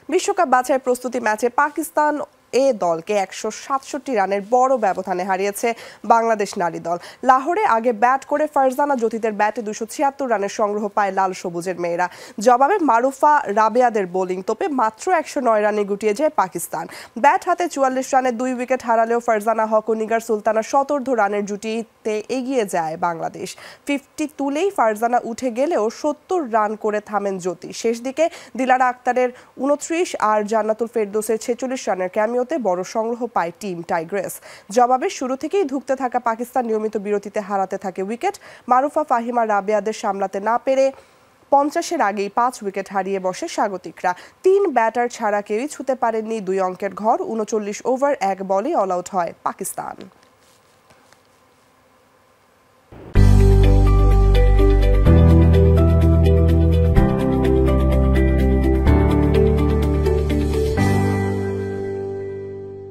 বিশ্বকাপ বাছাই প্রস্তুতি ম্যাচে পাকিস্তান দলকে 167 রানের বড় ব্যবধানে হারিয়েছে বাংলাদেশ নারী দল। লাহোরে আগে ব্যাট করে ফারজানা জ্যোতিদের ব্যাটে 276 রানের সংগ্রহ পায় লাল সবুজের মেয়েরা। জবাবে মারুফা রাবেয়াদের বোলিং তোপে মাত্র 109 রানে গুটিয়ে যায় পাকিস্তান। ব্যাট হাতে 44 রানে 2 উইকেট হারালেও ফারজানা হক ও নিগার সুলতানা শতর্ধ রানের জুটিতে এগিয়ে যায় বাংলাদেশ। 50 তুলেই ফারজানা উঠে গেলেও 70 রান করে থামেন জ্যোতি। শেষ দিকে দিলারা আক্তারের 29 আর জান্নাতুল ফেরদৌসের 46 রানের ক্যামিওতে বড় সংগ্রহ পায় টিম টাইগ্রেস। জবাবে শুরু থেকেই ধুঁকতে থাকা পাকিস্তান নিয়মিত বিরতিতে হারাতে থাকে উইকেট। মারুফা ফাহিমা রাবেয়াদের সামলাতে না পেরে 50-এর আগেই 5 উইকেট হারিয়ে বসে স্বাগতিকরা। 3 ব্যাটার ছাড়া কেউই ছুঁতে পারেননি 2 অঙ্কের ঘর। 39 ওভার 1 বলে অল আউট হয় পাকিস্তান।